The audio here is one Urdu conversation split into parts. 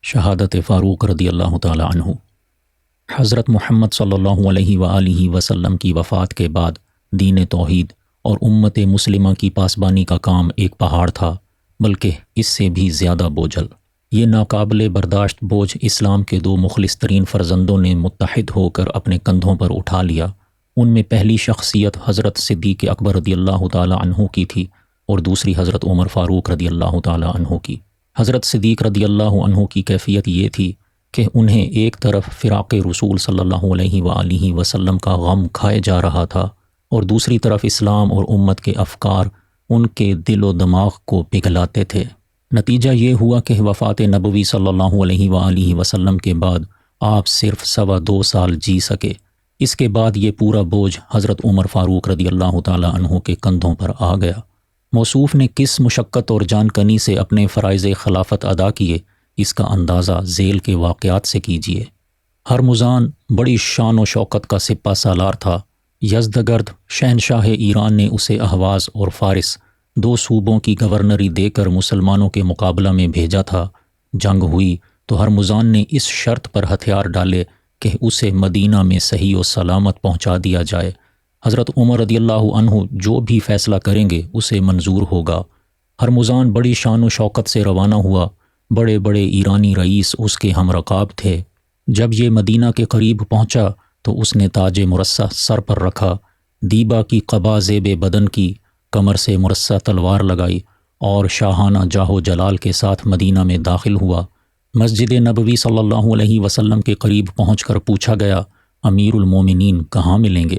شہادت فاروق رضی اللہ تعالی عنہ۔ حضرت محمد صلی اللہ علیہ وآلہ وسلم کی وفات کے بعد دین توحید اور امت مسلمہ کی پاسبانی کا کام ایک پہاڑ تھا، بلکہ اس سے بھی زیادہ بوجھل۔ یہ ناقابل برداشت بوجھ اسلام کے دو مخلص ترین فرزندوں نے متحد ہو کر اپنے کندھوں پر اٹھا لیا۔ ان میں پہلی شخصیت حضرت صدیق اکبر رضی اللہ تعالی عنہ کی تھی اور دوسری حضرت عمر فاروق رضی اللہ تعالی عنہ کی۔ حضرت صدیق رضی اللہ عنہ کی کیفیت یہ تھی کہ انہیں ایک طرف فراق رسول صلی اللہ علیہ وآلہ وسلم کا غم کھائے جا رہا تھا اور دوسری طرف اسلام اور امت کے افکار ان کے دل و دماغ کو پگھلاتے تھے۔ نتیجہ یہ ہوا کہ وفات نبوی صلی اللہ علیہ وآلہ وسلم کے بعد آپ صرف 2.25 سال جی سکے۔ اس کے بعد یہ پورا بوجھ حضرت عمر فاروق رضی اللہ تعالی عنہ کے کندھوں پر آ گیا۔ موصوف نے کس مشقت اور جان کنی سے اپنے فرائض خلافت ادا کیے، اس کا اندازہ ذیل کے واقعات سے کیجیے۔ ہرمزان بڑی شان و شوکت کا سپہ سالار تھا۔ یزدگرد شہنشاہ ایران نے اسے اہواز اور فارس 2 صوبوں کی گورنری دے کر مسلمانوں کے مقابلہ میں بھیجا تھا۔ جنگ ہوئی تو ہرمزان نے اس شرط پر ہتھیار ڈالے کہ اسے مدینہ میں صحیح و سلامت پہنچا دیا جائے۔ حضرت عمر رضی اللہ عنہ جو بھی فیصلہ کریں گے اسے منظور ہوگا۔ ہرمزان بڑی شان و شوکت سے روانہ ہوا۔ بڑے بڑے ایرانی رئیس اس کے ہم رکاب تھے۔ جب یہ مدینہ کے قریب پہنچا تو اس نے تاج مرصع سر پر رکھا، دیبا کی قبا زیب بدن کی، کمر سے مرصع تلوار لگائی اور شاہانہ جاہ و جلال کے ساتھ مدینہ میں داخل ہوا۔ مسجد نبوی صلی اللہ علیہ وسلم کے قریب پہنچ کر پوچھا گیا، امیر المومنین کہاں ملیں گے؟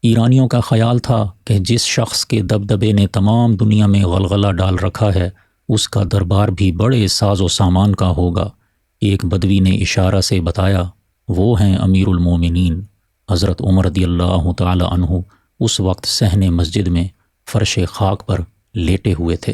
ایرانیوں کا خیال تھا کہ جس شخص کے دبدبے نے تمام دنیا میں غلغلہ ڈال رکھا ہے اس کا دربار بھی بڑے ساز و سامان کا ہوگا۔ ایک بدوی نے اشارہ سے بتایا، وہ ہیں امیر المومنین۔ حضرت عمر رضی اللہ تعالی عنہ اس وقت صحن مسجد میں فرش خاک پر لیٹے ہوئے تھے۔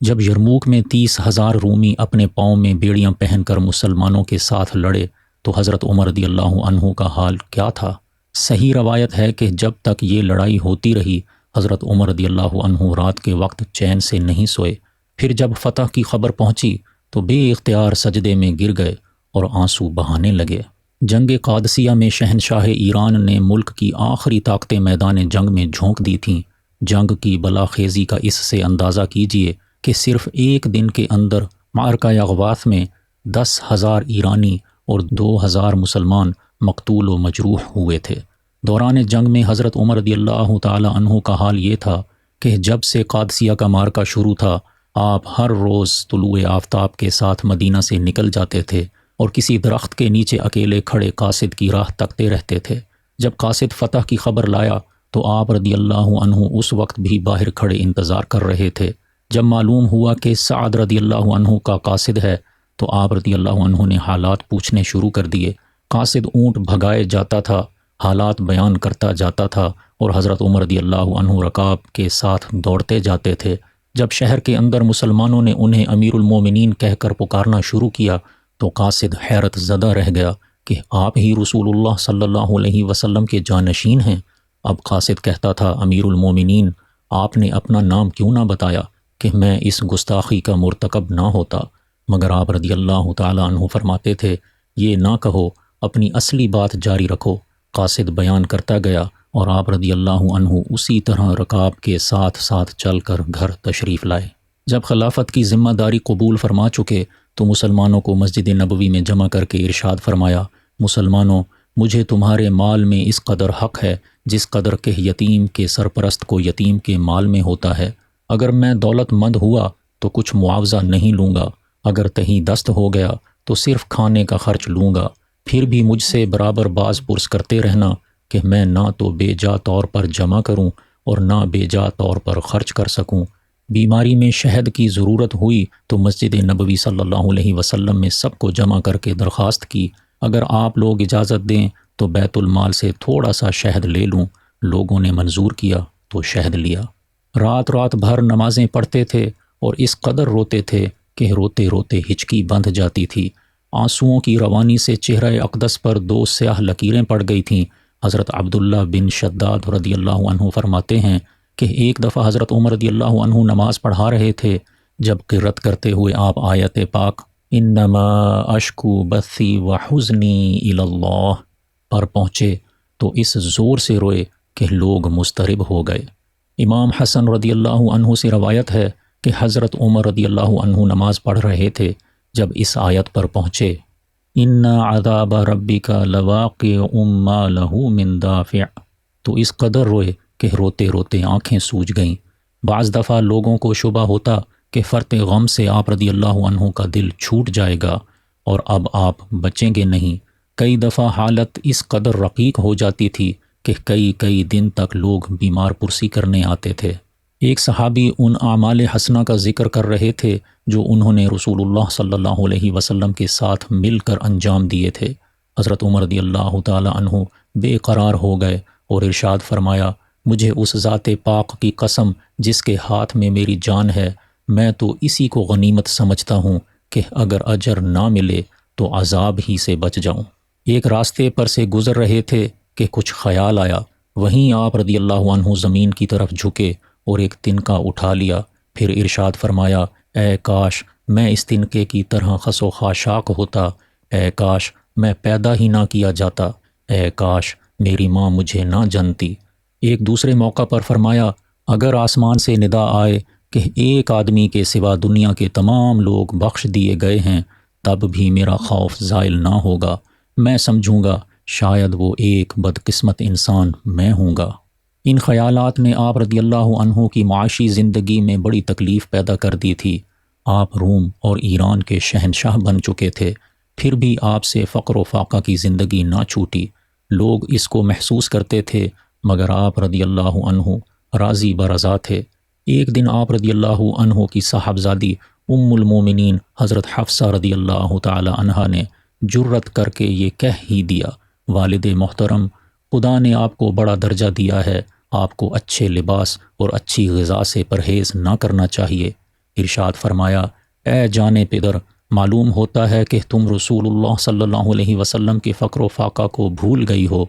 جب یرموک میں 30,000 رومی اپنے پاؤں میں بیڑیاں پہن کر مسلمانوں کے ساتھ لڑے تو حضرت عمر رضی اللہ عنہ کا حال کیا تھا؟ صحیح روایت ہے کہ جب تک یہ لڑائی ہوتی رہی حضرت عمر رضی اللہ عنہ رات کے وقت چین سے نہیں سوئے۔ پھر جب فتح کی خبر پہنچی تو بے اختیار سجدے میں گر گئے اور آنسو بہانے لگے۔ جنگ قادسیہ میں شہنشاہ ایران نے ملک کی آخری طاقتیں میدان جنگ میں جھونک دی تھیں۔ جنگ کی بلا خیزی کا اس سے اندازہ کیجیے کہ صرف ایک دن کے اندر معرکہ اغواث میں 10,000 ایرانی اور 2,000 مسلمان مقتول و مجروح ہوئے تھے۔ دوران جنگ میں حضرت عمر رضی اللہ تعالی عنہ کا حال یہ تھا کہ جب سے قادسیہ کا معرکہ شروع تھا آپ ہر روز طلوع آفتاب کے ساتھ مدینہ سے نکل جاتے تھے اور کسی درخت کے نیچے اکیلے کھڑے قاصد کی راہ تکتے رہتے تھے۔ جب قاصد فتح کی خبر لایا تو آپ رضی اللہ عنہ اس وقت بھی باہر کھڑے انتظار کر رہے تھے۔ جب معلوم ہوا کہ سعد رضی اللہ عنہ کا قاصد ہے تو آپ رضی اللہ عنہ نے حالات پوچھنے شروع کر دیے۔ قاصد اونٹ بھگائے جاتا تھا، حالات بیان کرتا جاتا تھا اور حضرت عمر رضی اللہ عنہ رکاب کے ساتھ دوڑتے جاتے تھے۔ جب شہر کے اندر مسلمانوں نے انہیں امیر المومنین کہہ کر پکارنا شروع کیا تو قاصد حیرت زدہ رہ گیا کہ آپ ہی رسول اللہ صلی اللہ علیہ وسلم کے جانشین ہیں۔ اب قاصد کہتا تھا، امیر المومنین آپ نے اپنا نام کیوں نہ بتایا کہ میں اس گستاخی کا مرتکب نہ ہوتا؟ مگر آپ رضی اللہ تعالی عنہ فرماتے تھے، یہ نہ کہو، اپنی اصلی بات جاری رکھو۔ قاصد بیان کرتا گیا اور آپ رضی اللہ عنہ اسی طرح رکاب کے ساتھ ساتھ چل کر گھر تشریف لائے۔ جب خلافت کی ذمہ داری قبول فرما چکے تو مسلمانوں کو مسجد نبوی میں جمع کر کے ارشاد فرمایا، مسلمانوں، مجھے تمہارے مال میں اس قدر حق ہے جس قدر کہ یتیم کے سرپرست کو یتیم کے مال میں ہوتا ہے۔ اگر میں دولت مند ہوا تو کچھ معاوضہ نہیں لوں گا، اگر تہیں دست ہو گیا تو صرف کھانے کا خرچ لوں گا۔ پھر بھی مجھ سے برابر باز پرس کرتے رہنا کہ میں نہ تو بے جا طور پر جمع کروں اور نہ بے جا طور پر خرچ کر سکوں۔ بیماری میں شہد کی ضرورت ہوئی تو مسجد نبوی صلی اللہ علیہ وسلم میں سب کو جمع کر کے درخواست کی، اگر آپ لوگ اجازت دیں تو بیت المال سے تھوڑا سا شہد لے لوں۔ لوگوں نے منظور کیا تو شہد لیا۔ رات رات بھر نمازیں پڑھتے تھے اور اس قدر روتے تھے کہ روتے روتے ہچکی بندھ جاتی تھی۔ آنسوؤں کی روانی سے چہرہ اقدس پر 2 سیاہ لکیریں پڑ گئی تھیں۔ حضرت عبداللہ بن شداد رضی اللہ عنہ فرماتے ہیں کہ ایک دفعہ حضرت عمر رضی اللہ عنہ نماز پڑھا رہے تھے، جب قرت کرتے ہوئے آپ آیت پاک انما اشکو بثی و حزنی الی اللہ پر پہنچے تو اس زور سے روئے کہ لوگ مضطرب ہو گئے۔ امام حسن رضی اللہ عنہ سے روایت ہے کہ حضرت عمر رضی اللہ عنہ نماز پڑھ رہے تھے جب اس آیت پر پہنچے، ان عذاب ربک لواقع ما لہ من دافع، تو اس قدر روئے کہ روتے روتے آنکھیں سوج گئیں۔ بعض دفعہ لوگوں کو شبہ ہوتا کہ فرط غم سے آپ رضی اللہ عنہ کا دل چھوٹ جائے گا اور اب آپ بچیں گے نہیں۔ کئی دفعہ حالت اس قدر رقیق ہو جاتی تھی کہ کئی دن تک لوگ بیمار پرسی کرنے آتے تھے۔ ایک صحابی ان اعمال حسنہ کا ذکر کر رہے تھے جو انہوں نے رسول اللہ صلی اللہ علیہ وسلم کے ساتھ مل کر انجام دیے تھے۔ حضرت عمر رضی اللہ تعالی عنہ بے قرار ہو گئے اور ارشاد فرمایا، مجھے اس ذات پاک کی قسم جس کے ہاتھ میں میری جان ہے، میں تو اسی کو غنیمت سمجھتا ہوں کہ اگر اجر نہ ملے تو عذاب ہی سے بچ جاؤں۔ ایک راستے پر سے گزر رہے تھے کہ کچھ خیال آیا، وہیں آپ رضی اللہ عنہ زمین کی طرف جھکے اور ایک تنکا اٹھا لیا، پھر ارشاد فرمایا، اے کاش میں اس تنکے کی طرح خس و خاشاک ہوتا، اے کاش میں پیدا ہی نہ کیا جاتا، اے کاش میری ماں مجھے نہ جانتی۔ ایک دوسرے موقع پر فرمایا، اگر آسمان سے ندا آئے کہ ایک آدمی کے سوا دنیا کے تمام لوگ بخش دیے گئے ہیں، تب بھی میرا خوف زائل نہ ہوگا، میں سمجھوں گا شاید وہ ایک بدقسمت انسان میں ہوں گا۔ ان خیالات نے آپ رضی اللہ عنہ کی معاشی زندگی میں بڑی تکلیف پیدا کر دی تھی۔ آپ روم اور ایران کے شہنشاہ بن چکے تھے، پھر بھی آپ سے فقر و فاقہ کی زندگی نہ چھوٹی۔ لوگ اس کو محسوس کرتے تھے مگر آپ رضی اللہ عنہ راضی برضا تھے۔ ایک دن آپ رضی اللہ عنہ کی صاحبزادی ام المومنین حضرت حفصہ رضی اللہ تعالی عنہا نے جرت کر کے یہ کہہ ہی دیا، والد محترم، خدا نے آپ کو بڑا درجہ دیا ہے، آپ کو اچھے لباس اور اچھی غذا سے پرہیز نہ کرنا چاہیے۔ ارشاد فرمایا، اے جان پدر، معلوم ہوتا ہے کہ تم رسول اللہ صلی اللہ علیہ وسلم کے فقر و فاقہ کو بھول گئی ہو۔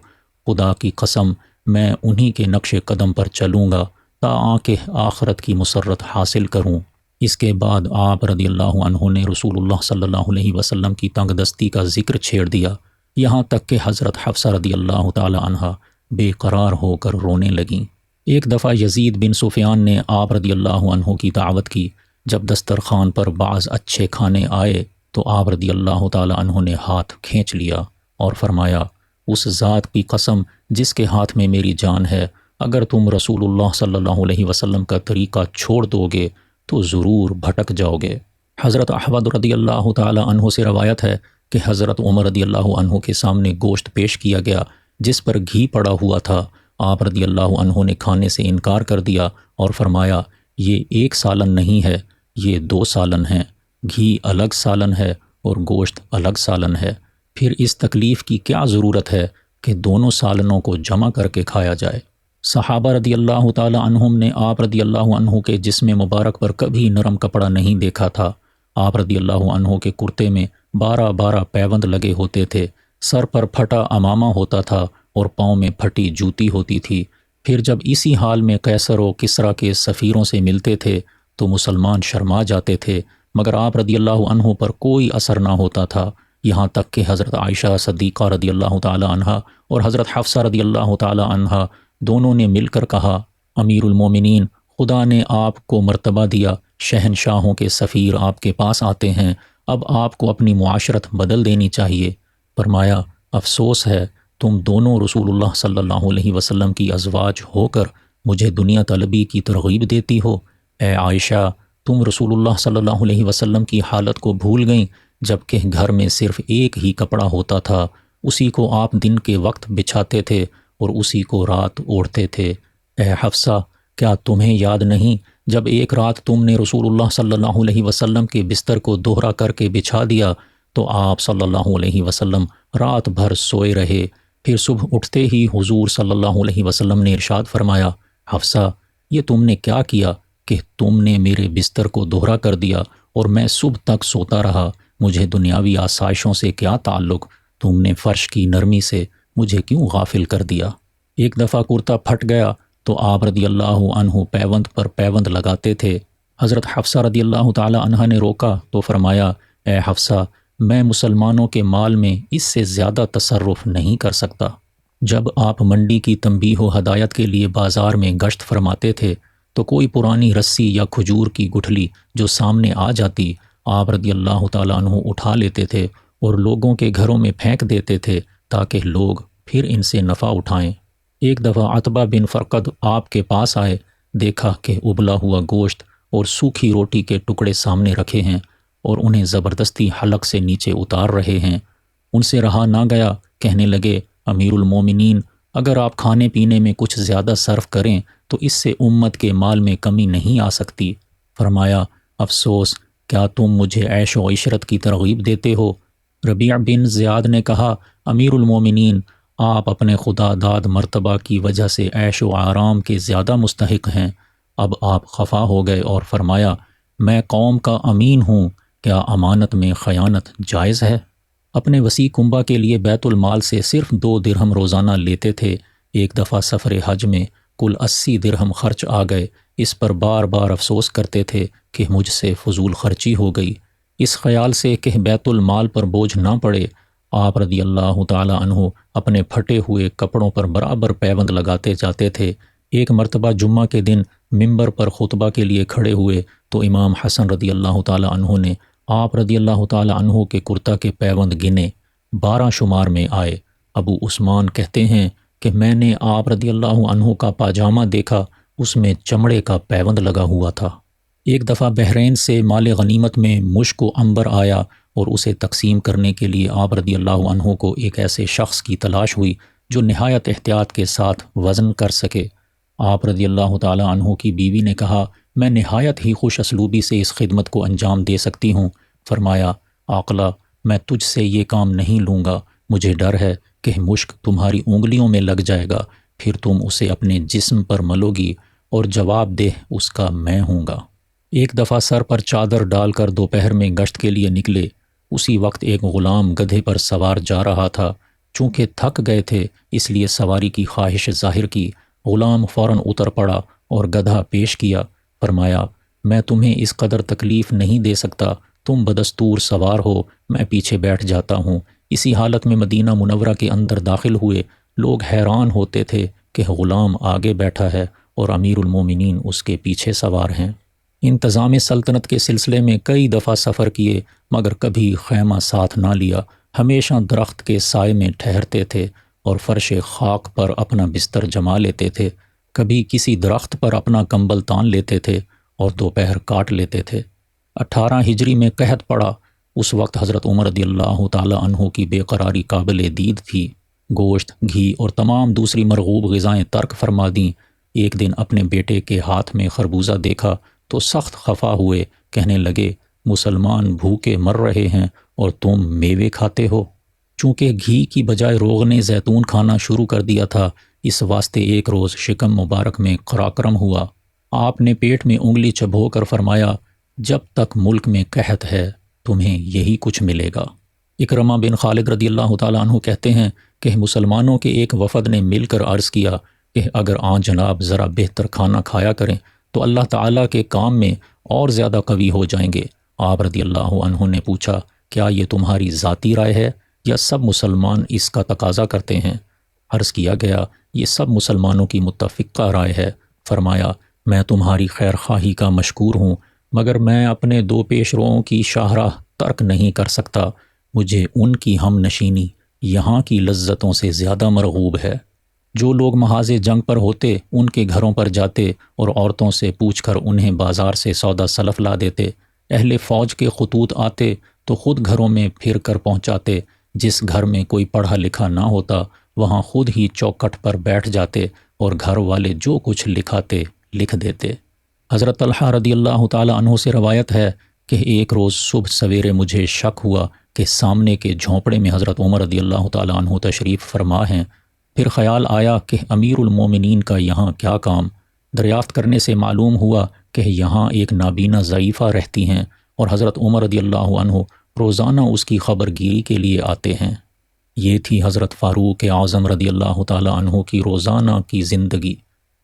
خدا کی قسم میں انہی کے نقش قدم پر چلوں گا تاکہ آخرت کی مسرت حاصل کروں۔ اس کے بعد آپ رضی اللہ عنہ نے رسول اللہ صلی اللہ علیہ وسلم کی تنگ دستی کا ذکر چھیڑ دیا، یہاں تک کہ حضرت حفصہ رضی اللہ تعالی عنہا بے قرار ہو کر رونے لگیں۔ ایک دفعہ یزید بن سفیان نے آپ رضی اللہ عنہ کی دعوت کی۔ جب دسترخوان پر بعض اچھے کھانے آئے تو آپ رضی اللہ تعالی عنہ نے ہاتھ کھینچ لیا اور فرمایا، اس ذات کی قسم جس کے ہاتھ میں میری جان ہے، اگر تم رسول اللہ صلی اللہ علیہ وسلم کا طریقہ چھوڑ دو گے تو ضرور بھٹک جاؤ گے۔ حضرت احمد رضی اللہ تعالی عنہ سے روایت ہے کہ حضرت عمر رضی اللہ عنہ کے سامنے گوشت پیش کیا گیا جس پر گھی پڑا ہوا تھا۔ آپ رضی اللہ عنہ نے کھانے سے انکار کر دیا اور فرمایا، یہ 1 سالن نہیں ہے، یہ 2 سالن ہیں، گھی الگ سالن ہے اور گوشت الگ سالن ہے، پھر اس تکلیف کی کیا ضرورت ہے کہ دونوں سالنوں کو جمع کر کے کھایا جائے۔ صحابہ رضی اللہ تعالی عنہم نے آپ رضی اللہ عنہ کے جسم مبارک پر کبھی نرم کپڑا نہیں دیکھا تھا۔ آپ رضی اللہ عنہ کے کرتے میں 12 پیوند لگے ہوتے تھے، سر پر پھٹا امامہ ہوتا تھا اور پاؤں میں پھٹی جوتی ہوتی تھی۔ پھر جب اسی حال میں قیصر و کسریٰ کے سفیروں سے ملتے تھے تو مسلمان شرما جاتے تھے، مگر آپ رضی اللہ عنہ پر کوئی اثر نہ ہوتا تھا، یہاں تک کہ حضرت عائشہ صدیقہ رضی اللہ تعالی عنہا اور حضرت حفصہ رضی اللہ تعالی عنہا دونوں نے مل کر کہا، امیر المومنین، خدا نے آپ کو مرتبہ دیا، شہنشاہوں کے سفیر آپ کے پاس آتے ہیں، اب آپ کو اپنی معاشرت بدل دینی چاہیے۔ فرمایا، افسوس ہے تم دونوں رسول اللہ صلی اللہ علیہ وسلم کی ازواج ہو کر مجھے دنیا طلبی کی ترغیب دیتی ہو۔ اے عائشہ، تم رسول اللہ صلی اللہ علیہ وسلم کی حالت کو بھول گئیں جبکہ گھر میں صرف ایک ہی کپڑا ہوتا تھا، اسی کو آپ دن کے وقت بچھاتے تھے اور اسی کو رات اوڑھتے تھے۔ اے حفصہ، کیا تمہیں یاد نہیں جب ایک رات تم نے رسول اللہ صلی اللہ علیہ وسلم کے بستر کو دوہرا کر کے بچھا دیا تو آپ صلی اللہ علیہ وسلم رات بھر سوئے رہے، پھر صبح اٹھتے ہی حضور صلی اللہ علیہ وسلم نے ارشاد فرمایا، حفصہ، یہ تم نے کیا کیا کہ تم نے میرے بستر کو دوہرا کر دیا اور میں صبح تک سوتا رہا، مجھے دنیاوی آسائشوں سے کیا تعلق، تم نے فرش کی نرمی سے مجھے کیوں غافل کر دیا۔ ایک دفعہ کرتا پھٹ گیا تو آپ رضی اللہ عنہ پیوند پر پیوند لگاتے تھے۔ حضرت حفصہ رضی اللہ تعالی عنہ نے روکا تو فرمایا، اے حفصہ، میں مسلمانوں کے مال میں اس سے زیادہ تصرف نہیں کر سکتا۔ جب آپ منڈی کی تنبیہ و ہدایت کے لیے بازار میں گشت فرماتے تھے تو کوئی پرانی رسی یا کھجور کی گٹھلی جو سامنے آ جاتی، آپ رضی اللہ تعالیٰ عنہ اٹھا لیتے تھے اور لوگوں کے گھروں میں پھینک دیتے تھے تاکہ لوگ پھر ان سے نفع اٹھائیں۔ ایک دفعہ عتبہ بن فرقد آپ کے پاس آئے، دیکھا کہ ابلا ہوا گوشت اور سوکھی روٹی کے ٹکڑے سامنے رکھے ہیں اور انہیں زبردستی حلق سے نیچے اتار رہے ہیں۔ ان سے رہا نہ گیا، کہنے لگے، امیر المومنین، اگر آپ کھانے پینے میں کچھ زیادہ صرف کریں تو اس سے امت کے مال میں کمی نہیں آ سکتی۔ فرمایا، افسوس، کیا تم مجھے عیش و عشرت کی ترغیب دیتے ہو؟ ربیع بن زیاد نے کہا، امیر المومنین، آپ اپنے خدا داد مرتبہ کی وجہ سے عیش و آرام کے زیادہ مستحق ہیں۔ اب آپ خفا ہو گئے اور فرمایا، میں قوم کا امین ہوں، کیا امانت میں خیانت جائز ہے؟ اپنے وسیع کنبہ کے لیے بیت المال سے صرف 2 درہم روزانہ لیتے تھے۔ ایک دفعہ سفر حج میں کل 80 درہم خرچ آ گئے۔ اس پر بار بار افسوس کرتے تھے کہ مجھ سے فضول خرچی ہو گئی۔ اس خیال سے کہ بیت المال پر بوجھ نہ پڑے، آپ رضی اللہ تعالی عنہ اپنے پھٹے ہوئے کپڑوں پر برابر پیوند لگاتے جاتے تھے۔ ایک مرتبہ جمعہ کے دن ممبر پر خطبہ کے لیے کھڑے ہوئے تو امام حسن رضی اللہ تعالی عنہ نے آپ رضی اللہ تعالی عنہ کے کرتا کے پیوند گنے، 12 شمار میں آئے۔ ابو عثمان کہتے ہیں کہ میں نے آپ رضی اللہ عنہ کا پاجامہ دیکھا، اس میں چمڑے کا پیوند لگا ہوا تھا۔ ایک دفعہ بحرین سے مال غنیمت میں مشک و عنبر آیا اور اسے تقسیم کرنے کے لیے آپ رضی اللہ عنہ کو ایک ایسے شخص کی تلاش ہوئی جو نہایت احتیاط کے ساتھ وزن کر سکے۔ آپ رضی اللہ تعالی عنہ کی بیوی نے کہا، میں نہایت ہی خوش اسلوبی سے اس خدمت کو انجام دے سکتی ہوں۔ فرمایا، عاقلہ، میں تجھ سے یہ کام نہیں لوں گا، مجھے ڈر ہے کہ مشک تمہاری انگلیوں میں لگ جائے گا، پھر تم اسے اپنے جسم پر ملو گی اور جواب دہ اس کا میں ہوں گا۔ ایک دفعہ سر پر چادر ڈال کر دوپہر میں گشت کے لیے نکلے۔ اسی وقت ایک غلام گدھے پر سوار جا رہا تھا۔ چونکہ تھک گئے تھے اس لیے سواری کی خواہش ظاہر کی۔ غلام فوراً اتر پڑا اور گدھا پیش کیا۔ فرمایا، میں تمہیں اس قدر تکلیف نہیں دے سکتا، تم بدستور سوار ہو، میں پیچھے بیٹھ جاتا ہوں۔ اسی حالت میں مدینہ منورہ کے اندر داخل ہوئے۔ لوگ حیران ہوتے تھے کہ غلام آگے بیٹھا ہے اور امیر المومنین اس کے پیچھے سوار ہیں۔ انتظام سلطنت کے سلسلے میں کئی دفعہ سفر کیے مگر کبھی خیمہ ساتھ نہ لیا۔ ہمیشہ درخت کے سائے میں ٹھہرتے تھے اور فرش خاک پر اپنا بستر جما لیتے تھے۔ کبھی کسی درخت پر اپنا کمبل تان لیتے تھے اور دوپہر کاٹ لیتے تھے۔ 18 ہجری میں قحط پڑا۔ اس وقت حضرت عمر رضی اللہ تعالی عنہ کی بے قراری قابل دید تھی۔ گوشت، گھی اور تمام دوسری مرغوب غذائیں ترک فرما دیں۔ ایک دن اپنے بیٹے کے ہاتھ میں خربوزہ دیکھا تو سخت خفا ہوئے، کہنے لگے، مسلمان بھوکے مر رہے ہیں اور تم میوے کھاتے ہو۔ چونکہ گھی کی بجائے روغن زیتون کھانا شروع کر دیا تھا، اس واسطے ایک روز شکم مبارک میں قراقرم ہوا۔ آپ نے پیٹ میں انگلی چبھو کر فرمایا، جب تک ملک میں قحط ہے تمہیں یہی کچھ ملے گا۔ اکرمہ بن خالد رضی اللہ تعالیٰ عنہ کہتے ہیں کہ مسلمانوں کے ایک وفد نے مل کر عرض کیا کہ اگر آن جناب ذرا بہتر کھانا کھایا کریں تو اللہ تعالیٰ کے کام میں اور زیادہ قوی ہو جائیں گے۔ آپ رضی اللہ عنہ نے پوچھا، کیا یہ تمہاری ذاتی رائے ہے یا سب مسلمان اس کا تقاضا کرتے ہیں؟ عرض کیا گیا، یہ سب مسلمانوں کی متفقہ رائے ہے۔ فرمایا، میں تمہاری خیر خواہی کا مشکور ہوں مگر میں اپنے 2 پیش روؤں کی شاہراہ ترک نہیں کر سکتا۔ مجھے ان کی ہم نشینی یہاں کی لذتوں سے زیادہ مرغوب ہے۔ جو لوگ محاذ جنگ پر ہوتے ان کے گھروں پر جاتے اور عورتوں سے پوچھ کر انہیں بازار سے سودا سلف لا دیتے۔ اہل فوج کے خطوط آتے تو خود گھروں میں پھر کر پہنچاتے۔ جس گھر میں کوئی پڑھا لکھا نہ ہوتا وہاں خود ہی چوکھٹ پر بیٹھ جاتے اور گھر والے جو کچھ لکھاتے لکھ دیتے۔ حضرت طلحہ رضی اللہ تعالی عنہ سے روایت ہے کہ ایک روز صبح سویرے مجھے شک ہوا کہ سامنے کے جھونپڑے میں حضرت عمر رضی اللہ تعالی عنہ تشریف فرما ہیں۔ پھر خیال آیا کہ امیر المومنین کا یہاں کیا کام؟ دریافت کرنے سے معلوم ہوا کہ یہاں ایک نابینا ضعیفہ رہتی ہیں اور حضرت عمر رضی اللہ عنہ روزانہ اس کی خبر گیری کے لیے آتے ہیں۔ یہ تھی حضرت فاروق اعظم رضی اللہ تعالی عنہ کی روزانہ کی زندگی۔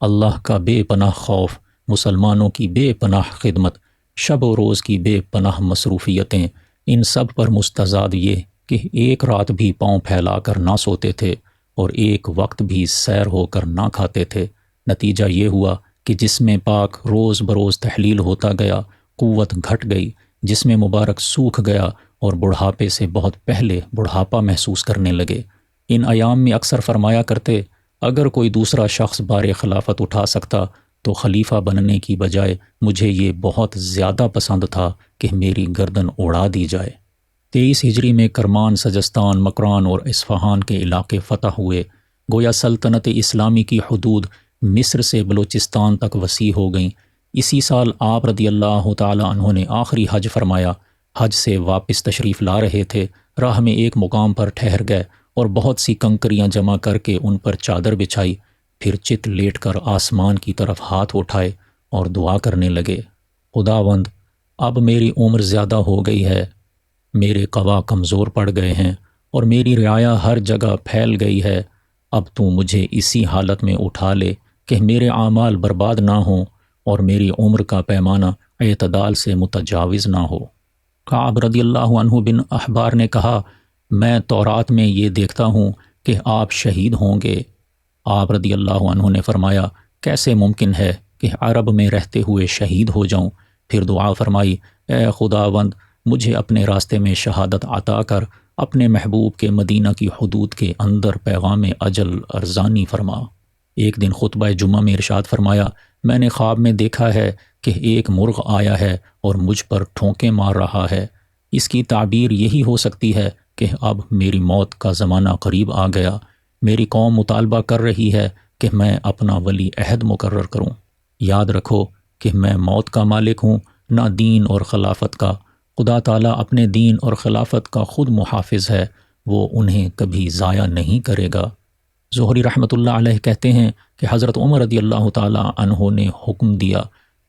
اللہ کا بے پناہ خوف، مسلمانوں کی بے پناہ خدمت، شب و روز کی بے پناہ مصروفیتیں، ان سب پر مستزاد یہ کہ ایک رات بھی پاؤں پھیلا کر نہ سوتے تھے اور ایک وقت بھی سیر ہو کر نہ کھاتے تھے۔ نتیجہ یہ ہوا کہ جسم پاک روز بروز تحلیل ہوتا گیا، قوت گھٹ گئی، جسم مبارک سوکھ گیا اور بڑھاپے سے بہت پہلے بڑھاپا محسوس کرنے لگے۔ ان ایام میں اکثر فرمایا کرتے، اگر کوئی دوسرا شخص بار خلافت اٹھا سکتا تو خلیفہ بننے کی بجائے مجھے یہ بہت زیادہ پسند تھا کہ میری گردن اڑا دی جائے۔ 23 ہجری میں کرمان، سجستان، مکران اور اصفہان کے علاقے فتح ہوئے، گویا سلطنت اسلامی کی حدود مصر سے بلوچستان تک وسیع ہو گئیں۔ اسی سال آپ رضی اللہ تعالی عنہ نے آخری حج فرمایا۔ حج سے واپس تشریف لا رہے تھے، راہ میں ایک مقام پر ٹھہر گئے اور بہت سی کنکریاں جمع کر کے ان پر چادر بچھائی، پھر چت لیٹ کر آسمان کی طرف ہاتھ اٹھائے اور دعا کرنے لگے، خداوند اب میری عمر زیادہ ہو گئی ہے، میرے قوا کمزور پڑ گئے ہیں اور میری رعایا ہر جگہ پھیل گئی ہے، اب تو مجھے اسی حالت میں اٹھا لے کہ میرے اعمال برباد نہ ہوں اور میری عمر کا پیمانہ اعتدال سے متجاوز نہ ہو۔ کعب رضی اللہ عنہ بن احبار نے کہا، میں تورات میں یہ دیکھتا ہوں کہ آپ شہید ہوں گے۔ آپ رضی اللہ عنہ نے فرمایا، کیسے ممکن ہے کہ عرب میں رہتے ہوئے شہید ہو جاؤں؟ پھر دعا فرمائی، اے خداوند مجھے اپنے راستے میں شہادت عطا کر اپنے محبوب کے مدینہ کی حدود کے اندر پیغام اجل ارزانی فرما۔ ایک دن خطبہ جمعہ میں ارشاد فرمایا، میں نے خواب میں دیکھا ہے کہ ایک مرغ آیا ہے اور مجھ پر ٹھونکیں مار رہا ہے۔ اس کی تعبیر یہی ہو سکتی ہے کہ اب میری موت کا زمانہ قریب آ گیا، میری قوم مطالبہ کر رہی ہے کہ میں اپنا ولی عہد مقرر کروں۔ یاد رکھو کہ میں موت کا مالک ہوں، نہ دین اور خلافت کا۔ خدا تعالیٰ اپنے دین اور خلافت کا خود محافظ ہے، وہ انہیں کبھی ضائع نہیں کرے گا۔ زہری رحمۃ اللہ علیہ کہتے ہیں کہ حضرت عمر رضی اللہ تعالیٰ عنہ نے حکم دیا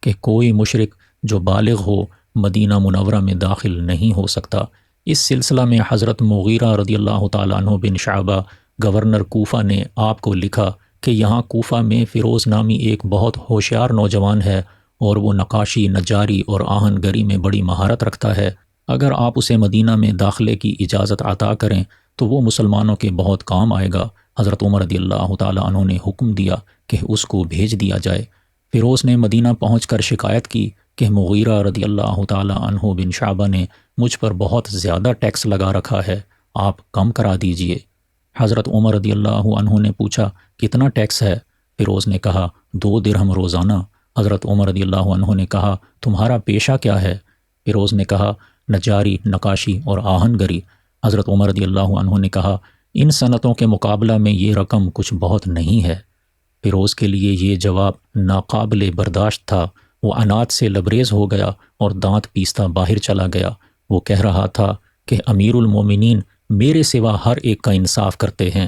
کہ کوئی مشرک جو بالغ ہو مدینہ منورہ میں داخل نہیں ہو سکتا۔ اس سلسلہ میں حضرت مغیرہ رضی اللہ تعالیٰ عنہ بن شعبہ گورنر کوفہ نے آپ کو لکھا کہ یہاں کوفہ میں فیروز نامی ایک بہت ہوشیار نوجوان ہے اور وہ نقاشی، نجاری اور آہن گری میں بڑی مہارت رکھتا ہے، اگر آپ اسے مدینہ میں داخلے کی اجازت عطا کریں تو وہ مسلمانوں کے بہت کام آئے گا۔ حضرت عمر رضی اللہ تعالیٰ عنہ نے حکم دیا کہ اس کو بھیج دیا جائے۔ فیروز نے مدینہ پہنچ کر شکایت کی کہ مغیرہ رضی اللہ تعالیٰ عنہ بن شعبہ نے مجھ پر بہت زیادہ ٹیکس لگا رکھا ہے، آپ کم کرا دیجئے۔ حضرت عمر رضی اللہ عنہ نے پوچھا، کتنا ٹیکس ہے؟ فیروز نے کہا، 2 درہم روزانہ۔ حضرت عمر رضی اللہ عنہ نے کہا، تمہارا پیشہ کیا ہے؟ فیروز نے کہا، نجاری، نقاشی اور آہن گری۔ حضرت عمر رضی اللہ عنہ نے کہا، ان صنعتوں کے مقابلہ میں یہ رقم کچھ بہت نہیں ہے۔ فیروز کے لیے یہ جواب ناقابل برداشت تھا، وہ عناد سے لبریز ہو گیا اور دانت پیستا باہر چلا گیا۔ وہ کہہ رہا تھا کہ امیر المومنین میرے سوا ہر ایک کا انصاف کرتے ہیں۔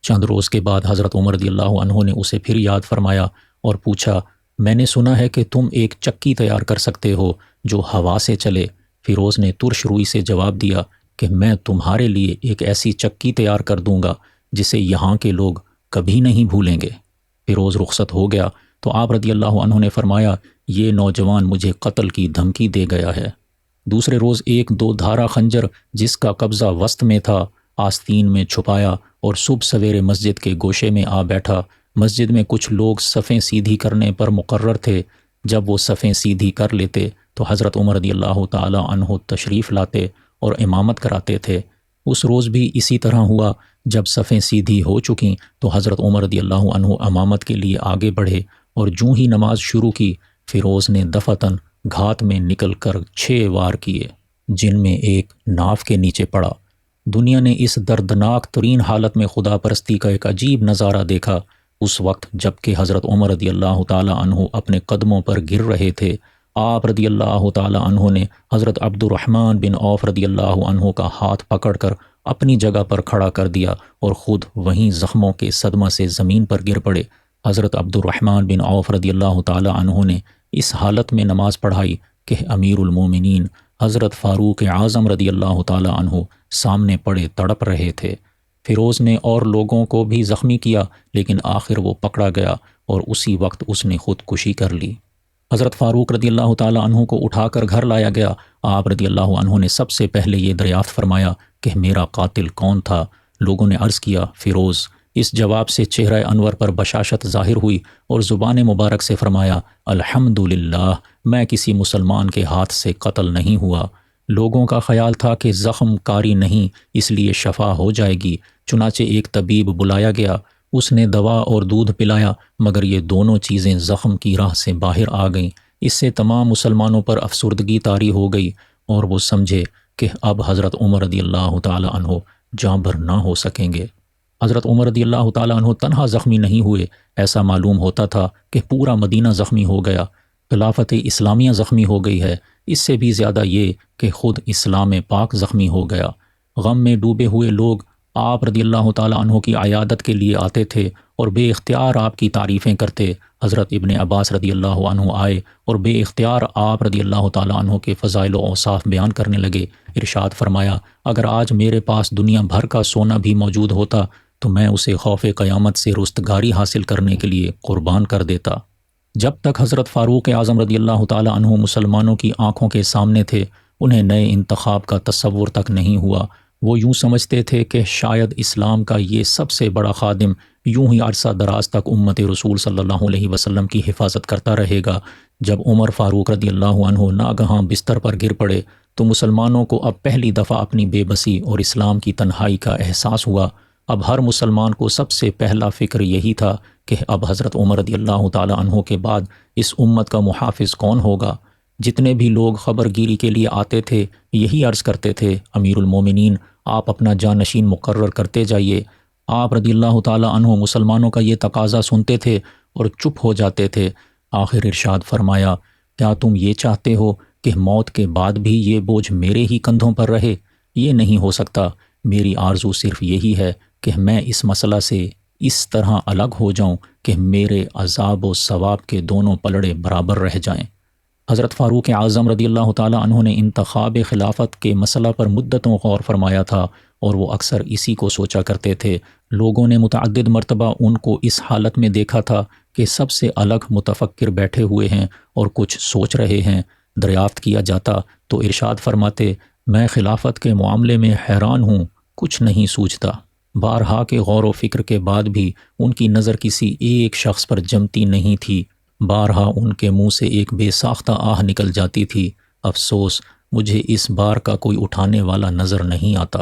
چند روز کے بعد حضرت عمر رضی اللہ عنہ نے اسے پھر یاد فرمایا اور پوچھا، میں نے سنا ہے کہ تم ایک چکی تیار کر سکتے ہو جو ہوا سے چلے۔ فیروز نے ترش روئی سے جواب دیا کہ میں تمہارے لیے ایک ایسی چکی تیار کر دوں گا جسے یہاں کے لوگ کبھی نہیں بھولیں گے۔ فیروز رخصت ہو گیا تو آپ رضی اللہ عنہ نے فرمایا، یہ نوجوان مجھے قتل کی دھمکی دے گیا ہے۔ دوسرے روز ایک 2 دھارا خنجر جس کا قبضہ وسط میں تھا آستین میں چھپایا اور صبح سویرے مسجد کے گوشے میں آ بیٹھا۔ مسجد میں کچھ لوگ صفیں سیدھی کرنے پر مقرر تھے، جب وہ صفیں سیدھی کر لیتے تو حضرت عمر رضی اللہ تعالی عنہ تشریف لاتے اور امامت کراتے تھے۔ اس روز بھی اسی طرح ہوا، جب صفیں سیدھی ہو چکیں تو حضرت عمر رضی اللہ عنہ امامت کے لیے آگے بڑھے اور جوں ہی نماز شروع کی، فیروز نے دفعتاً گھات میں نکل کر 6 وار کیے، جن میں ایک ناف کے نیچے پڑا۔ دنیا نے اس دردناک ترین حالت میں خدا پرستی کا ایک عجیب نظارہ دیکھا۔ اس وقت جب کہ حضرت عمر رضی اللہ تعالی عنہ اپنے قدموں پر گر رہے تھے، آپ رضی اللہ تعالی عنہ نے حضرت عبد الرحمن بن عوف رضی اللہ عنہ کا ہاتھ پکڑ کر اپنی جگہ پر کھڑا کر دیا اور خود وہیں زخموں کے صدمہ سے زمین پر گر پڑے۔ حضرت عبد الرحمن بن عوف رضی اللہ تعالی عنہ نے اس حالت میں نماز پڑھائی کہ امیر المومنین حضرت فاروق اعظم رضی اللہ تعالی عنہ سامنے پڑے تڑپ رہے تھے۔ فیروز نے اور لوگوں کو بھی زخمی کیا، لیکن آخر وہ پکڑا گیا اور اسی وقت اس نے خودکشی کر لی۔ حضرت فاروق رضی اللہ تعالیٰ عنہ کو اٹھا کر گھر لایا گیا۔ آپ رضی اللہ عنہ نے سب سے پہلے یہ دریافت فرمایا کہ میرا قاتل کون تھا؟ لوگوں نے عرض کیا فیروز۔ اس جواب سے چہرہ انور پر بشاشت ظاہر ہوئی اور زبان مبارک سے فرمایا الحمدللہ، میں کسی مسلمان کے ہاتھ سے قتل نہیں ہوا۔ لوگوں کا خیال تھا کہ زخم کاری نہیں، اس لیے شفا ہو جائے گی، چنانچہ ایک طبیب بلایا گیا۔ اس نے دوا اور دودھ پلایا، مگر یہ دونوں چیزیں زخم کی راہ سے باہر آ گئیں۔ اس سے تمام مسلمانوں پر افسردگی طاری ہو گئی اور وہ سمجھے کہ اب حضرت عمر رضی اللہ تعالی عنہ جاں بھر نہ ہو سکیں گے۔ حضرت عمر رضی اللہ تعالی عنہ تنہا زخمی نہیں ہوئے، ایسا معلوم ہوتا تھا کہ پورا مدینہ زخمی ہو گیا، خلافت اسلامیہ زخمی ہو گئی ہے، اس سے بھی زیادہ یہ کہ خود اسلام پاک زخمی ہو گیا۔ غم میں ڈوبے ہوئے لوگ آپ رضی اللہ تعالی عنہ کی عیادت کے لیے آتے تھے اور بے اختیار آپ کی تعریفیں کرتے۔ حضرت ابن عباس رضی اللہ عنہ آئے اور بے اختیار آپ رضی اللہ تعالی عنہ کے فضائل و اوصاف بیان کرنے لگے۔ ارشاد فرمایا اگر آج میرے پاس دنیا بھر کا سونا بھی موجود ہوتا تو میں اسے خوف قیامت سے رستگاری حاصل کرنے کے لیے قربان کر دیتا۔ جب تک حضرت فاروق اعظم رضی اللہ تعالی عنہ مسلمانوں کی آنکھوں کے سامنے تھے، انہیں نئے انتخاب کا تصور تک نہیں ہوا۔ وہ یوں سمجھتے تھے کہ شاید اسلام کا یہ سب سے بڑا خادم یوں ہی عرصہ دراز تک امت رسول صلی اللہ علیہ وسلم کی حفاظت کرتا رہے گا۔ جب عمر فاروق رضی اللہ عنہ ناگہاں بستر پر گر پڑے تو مسلمانوں کو اب پہلی دفعہ اپنی بے بسی اور اسلام کی تنہائی کا احساس ہوا۔ اب ہر مسلمان کو سب سے پہلا فکر یہی تھا کہ اب حضرت عمر رضی اللہ تعالی عنہ کے بعد اس امت کا محافظ کون ہوگا؟ جتنے بھی لوگ خبر گیری کے لیے آتے تھے یہی عرض کرتے تھے امیر المومنین آپ اپنا جانشین مقرر کرتے جائیے۔ آپ رضی اللہ تعالی عنہ مسلمانوں کا یہ تقاضا سنتے تھے اور چپ ہو جاتے تھے۔ آخر ارشاد فرمایا کیا تم یہ چاہتے ہو کہ موت کے بعد بھی یہ بوجھ میرے ہی کندھوں پر رہے؟ یہ نہیں ہو سکتا۔ میری آرزو صرف یہی ہے کہ میں اس مسئلہ سے اس طرح الگ ہو جاؤں کہ میرے عذاب و ثواب کے دونوں پلڑے برابر رہ جائیں۔ حضرت فاروق اعظم رضی اللہ تعالی عنہ نے انتخاب خلافت کے مسئلہ پر مدتوں غور فرمایا تھا اور وہ اکثر اسی کو سوچا کرتے تھے۔ لوگوں نے متعدد مرتبہ ان کو اس حالت میں دیکھا تھا کہ سب سے الگ متفکر بیٹھے ہوئے ہیں اور کچھ سوچ رہے ہیں۔ دریافت کیا جاتا تو ارشاد فرماتے میں خلافت کے معاملے میں حیران ہوں، کچھ نہیں سوچتا۔ بارہا کے غور و فکر کے بعد بھی ان کی نظر کسی ایک شخص پر جمتی نہیں تھی۔ بارہا ان کے منہ سے ایک بے ساختہ آہ نکل جاتی تھی افسوس مجھے اس بار کا کوئی اٹھانے والا نظر نہیں آتا۔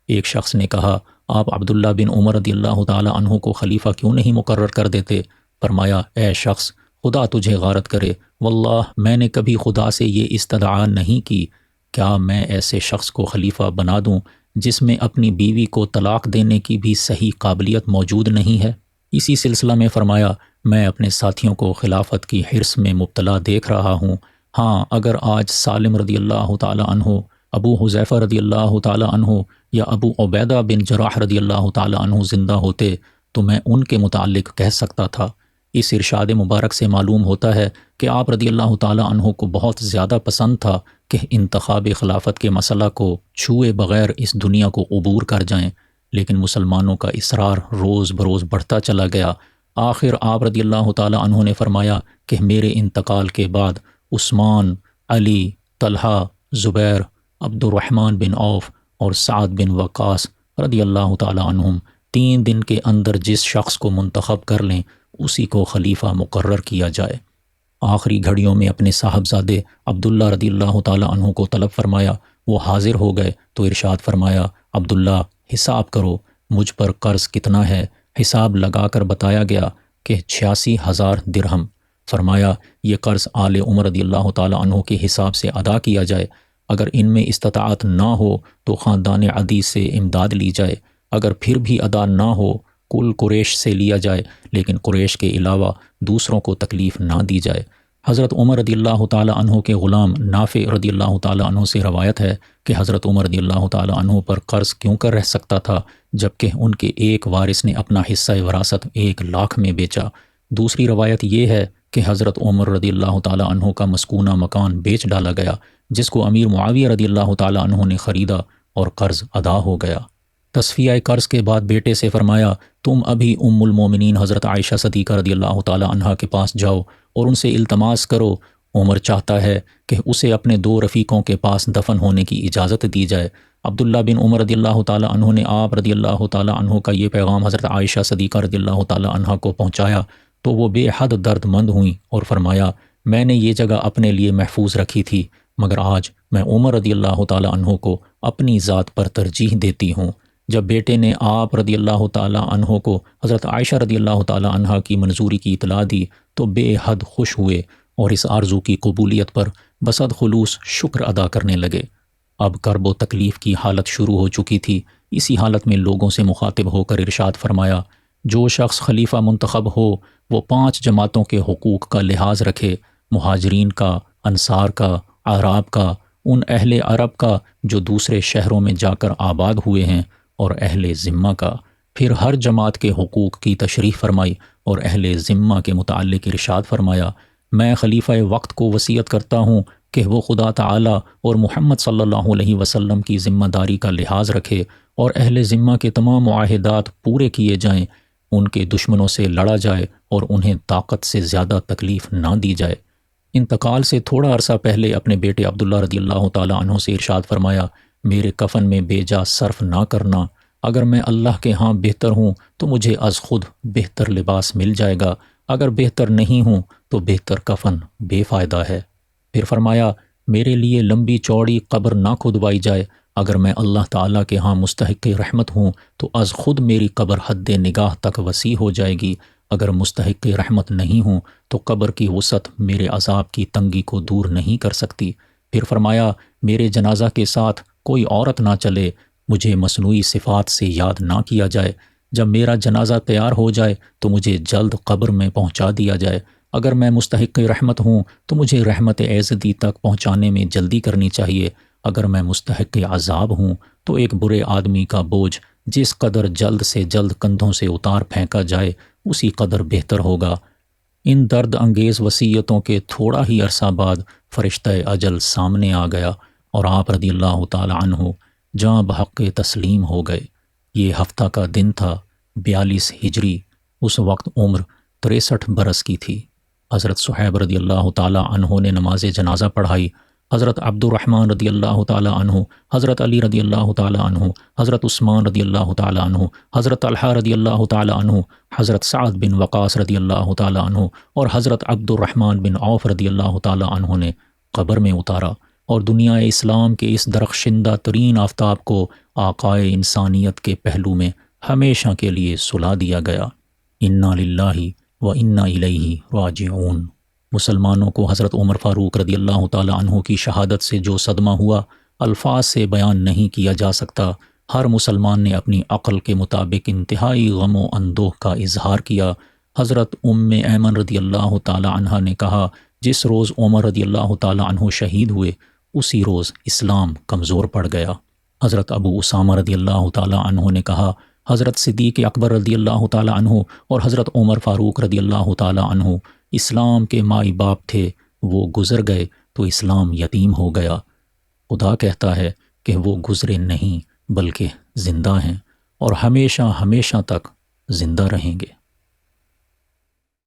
ایک شخص نے کہا آپ عبداللہ بن عمر رضی اللہ تعالی عنہ کو خلیفہ کیوں نہیں مقرر کر دیتے؟ فرمایا اے شخص خدا تجھے غارت کرے، واللہ میں نے کبھی خدا سے یہ استدعا نہیں کی۔ کیا میں ایسے شخص کو خلیفہ بنا دوں جس میں اپنی بیوی کو طلاق دینے کی بھی صحیح قابلیت موجود نہیں ہے؟ اسی سلسلہ میں فرمایا میں اپنے ساتھیوں کو خلافت کی حرص میں مبتلا دیکھ رہا ہوں۔ ہاں اگر آج سالم رضی اللہ تعالی عنہ، ابو حذیفہ رضی اللہ تعالی عنہ یا ابو عبیدہ بن جراح رضی اللہ تعالی عنہ زندہ ہوتے تو میں ان کے متعلق کہہ سکتا تھا۔ اس ارشاد مبارک سے معلوم ہوتا ہے کہ آپ رضی اللہ تعالی عنہ کو بہت زیادہ پسند تھا کہ انتخاب خلافت کے مسئلہ کو چھوئے بغیر اس دنیا کو عبور کر جائیں، لیکن مسلمانوں کا اصرار روز بروز بڑھتا چلا گیا۔ آخر آپ رضی اللہ تعالی عنہ نے فرمایا کہ میرے انتقال کے بعد عثمان، علی، طلحہ، زبیر، عبد الرحمن بن عوف اور سعد بن وقاص رضی اللہ تعالی عنہم 3 دن کے اندر جس شخص کو منتخب کر لیں اسی کو خلیفہ مقرر کیا جائے۔ آخری گھڑیوں میں اپنے صاحبزادے عبداللہ رضی اللہ تعالی عنہ کو طلب فرمایا، وہ حاضر ہو گئے تو ارشاد فرمایا عبداللہ حساب کرو مجھ پر قرض کتنا ہے؟ حساب لگا کر بتایا گیا کہ 86,000 درہم۔ فرمایا یہ قرض آل عمر رضی اللہ تعالی عنہ کے حساب سے ادا کیا جائے، اگر ان میں استطاعت نہ ہو تو خاندان عدی سے امداد لی جائے، اگر پھر بھی ادا نہ ہو کل قریش سے لیا جائے، لیکن قریش کے علاوہ دوسروں کو تکلیف نہ دی جائے۔ حضرت عمر رضی اللہ تعالی عنہ کے غلام نافع رضی اللہ تعالی عنہ سے روایت ہے کہ حضرت عمر رضی اللہ تعالی عنہ پر قرض کیوں کر رہ سکتا تھا جبکہ ان کے ایک وارث نے اپنا حصہ وراثت 1 لاکھ میں بیچا۔ دوسری روایت یہ ہے کہ حضرت عمر رضی اللہ تعالی عنہ کا مسکونہ مکان بیچ ڈالا گیا جس کو امیر معاویہ رضی اللہ تعالی عنہ نے خریدا اور قرض ادا ہو گیا۔ تصفیہ قرض کے بعد بیٹے سے فرمایا تم ابھی ام المومنین حضرت عائشہ صدیقہ رضی اللہ تعالی عنہا کے پاس جاؤ اور ان سے التماس کرو عمر چاہتا ہے کہ اسے اپنے 2 رفیقوں کے پاس دفن ہونے کی اجازت دی جائے۔ عبداللہ بن عمر رضی اللہ تعالیٰ عنہ نے آپ رضی اللہ تعالیٰ عنہ کا یہ پیغام حضرت عائشہ صدیقہ رضی اللہ تعالیٰ عنہ کو پہنچایا تو وہ بے حد درد مند ہوئیں اور فرمایا، میں نے یہ جگہ اپنے لیے محفوظ رکھی تھی، مگر آج میں عمر رضی اللہ تعالیٰ عنہ کو اپنی ذات پر ترجیح دیتی ہوں۔ جب بیٹے نے آپ رضی اللہ تعالیٰ عنہ کو حضرت عائشہ رضی اللہ تعالیٰ عنہ کی منظوری کی اطلاع دی تو بے حد خوش ہوئے اور اس آرزو کی قبولیت پر بصد خلوص شکر ادا کرنے لگے۔ اب کرب و تکلیف کی حالت شروع ہو چکی تھی۔ اسی حالت میں لوگوں سے مخاطب ہو کر ارشاد فرمایا، جو شخص خلیفہ منتخب ہو وہ 5 جماعتوں کے حقوق کا لحاظ رکھے، مہاجرین کا، انصار کا، اعراب کا، ان اہل عرب کا جو دوسرے شہروں میں جا کر آباد ہوئے ہیں، اور اہل ذمہ کا۔ پھر ہر جماعت کے حقوق کی تشریح فرمائی اور اہل ذمہ کے متعلق ارشاد فرمایا، میں خلیفہ وقت کو وصیت کرتا ہوں کہ وہ خدا تعالی اور محمد صلی اللہ علیہ وسلم کی ذمہ داری کا لحاظ رکھے اور اہل ذمہ کے تمام معاہدات پورے کیے جائیں، ان کے دشمنوں سے لڑا جائے اور انہیں طاقت سے زیادہ تکلیف نہ دی جائے۔ انتقال سے تھوڑا عرصہ پہلے اپنے بیٹے عبداللہ رضی اللہ تعالیٰ عنہ سے ارشاد فرمایا، میرے کفن میں بے جا صرف نہ کرنا، اگر میں اللہ کے ہاں بہتر ہوں تو مجھے از خود بہتر لباس مل جائے گا، اگر بہتر نہیں ہوں تو بہتر کفن بے فائدہ ہے۔ پھر فرمایا، میرے لیے لمبی چوڑی قبر نہ کھدوائی جائے، اگر میں اللہ تعالیٰ کے ہاں مستحق رحمت ہوں تو از خود میری قبر حد نگاہ تک وسیع ہو جائے گی، اگر مستحق رحمت نہیں ہوں تو قبر کی وسعت میرے عذاب کی تنگی کو دور نہیں کر سکتی۔ پھر فرمایا، میرے جنازہ کے ساتھ کوئی عورت نہ چلے، مجھے مصنوعی صفات سے یاد نہ کیا جائے، جب میرا جنازہ تیار ہو جائے تو مجھے جلد قبر میں پہنچا دیا جائے، اگر میں مستحق رحمت ہوں تو مجھے رحمت ایزدی تک پہنچانے میں جلدی کرنی چاہیے، اگر میں مستحق عذاب ہوں تو ایک برے آدمی کا بوجھ جس قدر جلد سے جلد کندھوں سے اتار پھینکا جائے اسی قدر بہتر ہوگا۔ ان درد انگیز وصیتوں کے تھوڑا ہی عرصہ بعد فرشتہ اجل سامنے آ گیا اور آپ رضی اللہ تعالی عنہ جاں بحق تسلیم ہو گئے۔ یہ ہفتہ کا دن تھا 42 ہجری، اس وقت عمر 63 برس کی تھی۔ حضرت صہیب رضی اللہ تعالی عنہ نے نماز جنازہ پڑھائی۔ حضرت عبد الرحمن رضی اللہ تعالی عنہ، حضرت علی رضی اللہ تعالی عنہ، حضرت عثمان رضی اللہ تعالی عنہ، حضرت طلحہ رضی اللہ تعالی عنہ، حضرت سعد بن وقاص رضی اللہ تعالی عنہ اور حضرت عبد الرحمن بن عوف رضی اللہ تعالی عنہ نے قبر میں اتارا اور دنیا اسلام کے اس درخشندہ ترین آفتاب کو آقائے انسانیت کے پہلو میں ہمیشہ کے لیے سلا دیا گیا۔ انا للہ و انا الیہ راجعون۔ مسلمانوں کو حضرت عمر فاروق رضی اللہ تعالی عنہ کی شہادت سے جو صدمہ ہوا الفاظ سے بیان نہیں کیا جا سکتا۔ ہر مسلمان نے اپنی عقل کے مطابق انتہائی غم و اندوہ کا اظہار کیا۔ حضرت ام ایمن رضی اللہ تعالی عنہ نے کہا، جس روز عمر رضی اللہ تعالی عنہ شہید ہوئے اسی روز اسلام کمزور پڑ گیا۔ حضرت ابو اسامہ رضی اللہ تعالی عنہ نے کہا، حضرت صدیق اکبر رضی اللہ تعالی عنہ اور حضرت عمر فاروق رضی اللہ تعالی عنہ اسلام کے مائی باپ تھے، وہ گزر گئے تو اسلام یتیم ہو گیا۔ خدا کہتا ہے کہ وہ گزرے نہیں بلکہ زندہ ہیں اور ہمیشہ ہمیشہ تک زندہ رہیں گے۔